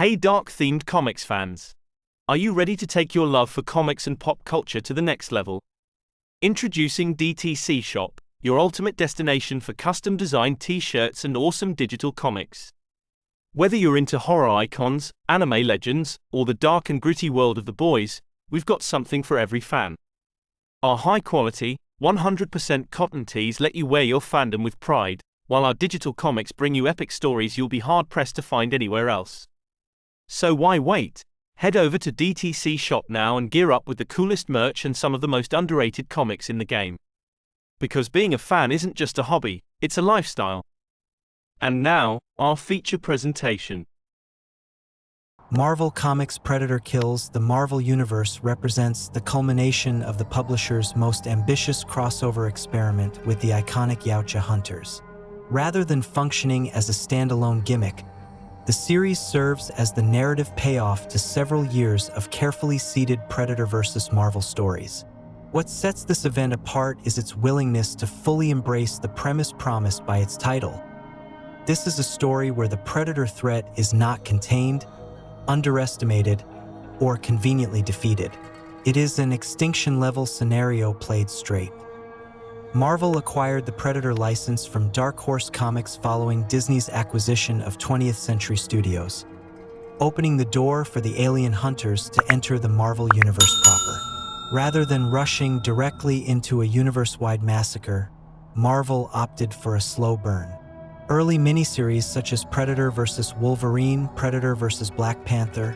Hey dark-themed comics fans! Are you ready to take your love for comics and pop culture to the next level? Introducing DTC Shop, your ultimate destination for custom-designed t-shirts and awesome digital comics. Whether you're into horror icons, anime legends, or the dark and gritty world of the boys, we've got something for every fan. Our high-quality, 100% cotton tees let you wear your fandom with pride, while our digital comics bring you epic stories you'll be hard-pressed to find anywhere else. So why wait? Head over to DTC Shop now and gear up with the coolest merch and some of the most underrated comics in the game. Because being a fan isn't just a hobby, it's a lifestyle. And now, our feature presentation. Marvel Comics' Predator Kills the Marvel Universe represents the culmination of the publisher's most ambitious crossover experiment with the iconic Yautja hunters. Rather than functioning as a standalone gimmick, the series serves as the narrative payoff to several years of carefully seeded Predator vs. Marvel stories. What sets this event apart is its willingness to fully embrace the premise promised by its title. This is a story where the Predator threat is not contained, underestimated, or conveniently defeated. It is an extinction-level scenario played straight. Marvel acquired the Predator license from Dark Horse Comics following Disney's acquisition of 20th Century Studios, opening the door for the alien hunters to enter the Marvel Universe proper. Rather than rushing directly into a universe-wide massacre, Marvel opted for a slow burn. Early miniseries such as Predator vs. Wolverine, Predator vs. Black Panther,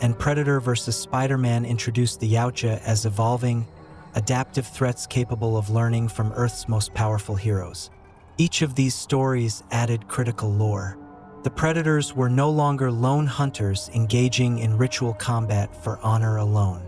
and Predator vs. Spider-Man introduced the Yautja as evolving, adaptive threats capable of learning from Earth's most powerful heroes. Each of these stories added critical lore. The Predators were no longer lone hunters engaging in ritual combat for honor alone.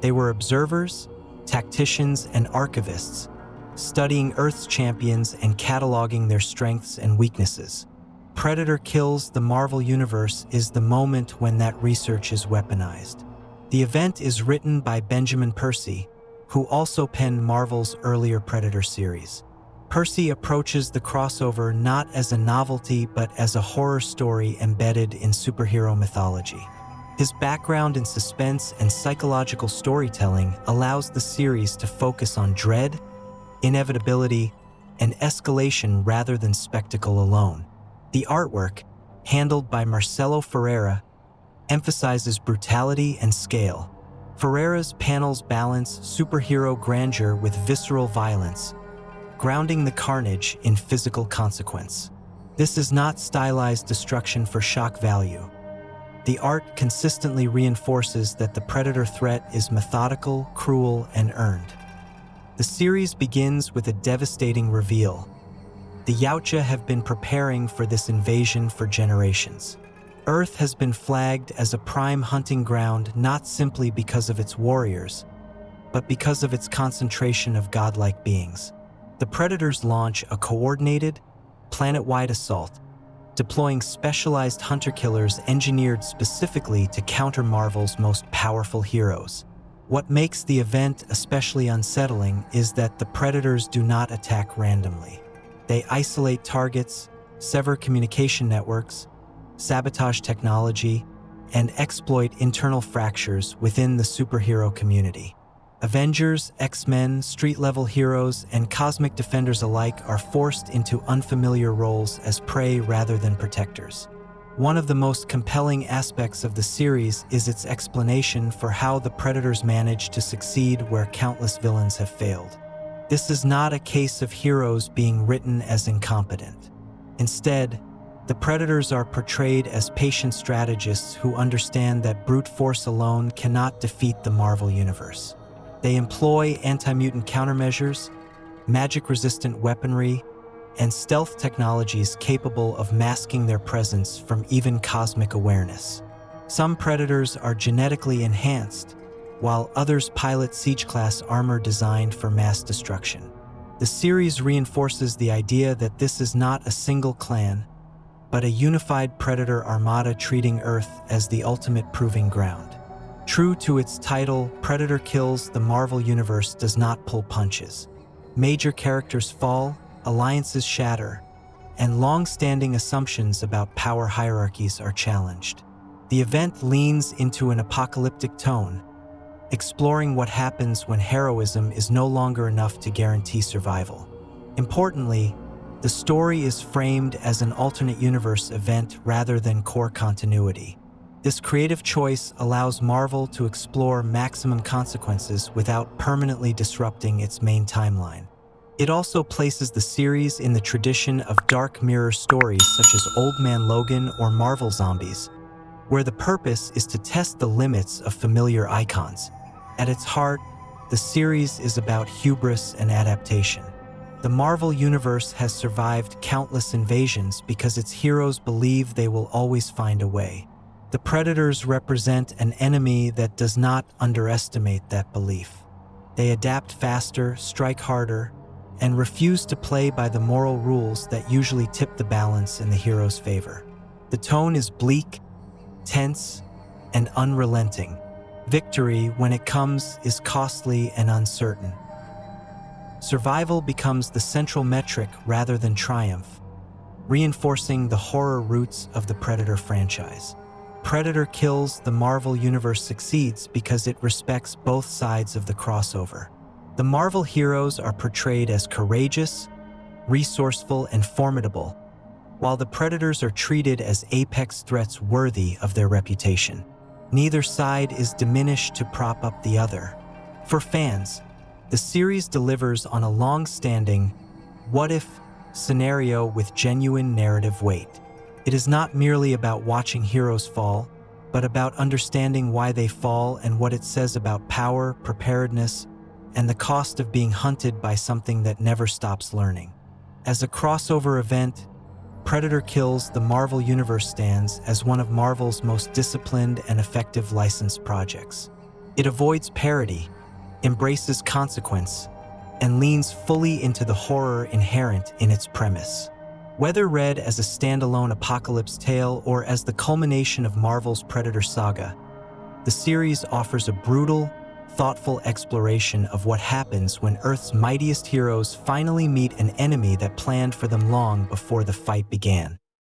They were observers, tacticians, and archivists, studying Earth's champions and cataloging their strengths and weaknesses. Predator Kills the Marvel Universe is the moment when that research is weaponized. The event is written by Benjamin Percy, who also penned Marvel's earlier Predator series. Percy approaches the crossover not as a novelty but as a horror story embedded in superhero mythology. His background in suspense and psychological storytelling allows the series to focus on dread, inevitability, and escalation rather than spectacle alone. The artwork, handled by Marcelo Ferreira, emphasizes brutality and scale. Ferreira's panels balance superhero grandeur with visceral violence, grounding the carnage in physical consequence. This is not stylized destruction for shock value. The art consistently reinforces that the Predator threat is methodical, cruel, and earned. The series begins with a devastating reveal. The Yautja have been preparing for this invasion for generations. Earth has been flagged as a prime hunting ground not simply because of its warriors, but because of its concentration of godlike beings. The Predators launch a coordinated, planet-wide assault, deploying specialized hunter-killers engineered specifically to counter Marvel's most powerful heroes. What makes the event especially unsettling is that the Predators do not attack randomly. They isolate targets, sever communication networks, sabotage technology, and exploit internal fractures within the superhero community. Avengers, X-Men, street-level heroes, and cosmic defenders alike are forced into unfamiliar roles as prey rather than protectors. One of the most compelling aspects of the series is its explanation for how the Predators manage to succeed where countless villains have failed. This is not a case of heroes being written as incompetent. Instead, the Predators are portrayed as patient strategists who understand that brute force alone cannot defeat the Marvel Universe. They employ anti-mutant countermeasures, magic-resistant weaponry, and stealth technologies capable of masking their presence from even cosmic awareness. Some Predators are genetically enhanced, while others pilot Siege-class armor designed for mass destruction. The series reinforces the idea that this is not a single clan, but a unified Predator armada treating Earth as the ultimate proving ground. True to its title, Predator Kills the Marvel Universe does not pull punches. Major characters fall, alliances shatter, and long-standing assumptions about power hierarchies are challenged. The event leans into an apocalyptic tone, exploring what happens when heroism is no longer enough to guarantee survival. Importantly, the story is framed as an alternate universe event rather than core continuity. This creative choice allows Marvel to explore maximum consequences without permanently disrupting its main timeline. It also places the series in the tradition of dark mirror stories such as Old Man Logan or Marvel Zombies, where the purpose is to test the limits of familiar icons. At its heart, the series is about hubris and adaptation. The Marvel Universe has survived countless invasions because its heroes believe they will always find a way. The Predators represent an enemy that does not underestimate that belief. They adapt faster, strike harder, and refuse to play by the moral rules that usually tip the balance in the hero's favor. The tone is bleak, tense, and unrelenting. Victory, when it comes, is costly and uncertain. Survival becomes the central metric rather than triumph, reinforcing the horror roots of the Predator franchise. Predator Kills the Marvel Universe succeeds because it respects both sides of the crossover. The Marvel heroes are portrayed as courageous, resourceful, and formidable, while the Predators are treated as apex threats worthy of their reputation. Neither side is diminished to prop up the other. For fans, the series delivers on a long-standing what-if scenario with genuine narrative weight. It is not merely about watching heroes fall, but about understanding why they fall and what it says about power, preparedness, and the cost of being hunted by something that never stops learning. As a crossover event, Predator Kills the Marvel Universe stands as one of Marvel's most disciplined and effective licensed projects. It avoids parody, embraces consequence, and leans fully into the horror inherent in its premise. Whether read as a standalone apocalypse tale or as the culmination of Marvel's Predator saga, the series offers a brutal, thoughtful exploration of what happens when Earth's mightiest heroes finally meet an enemy that planned for them long before the fight began.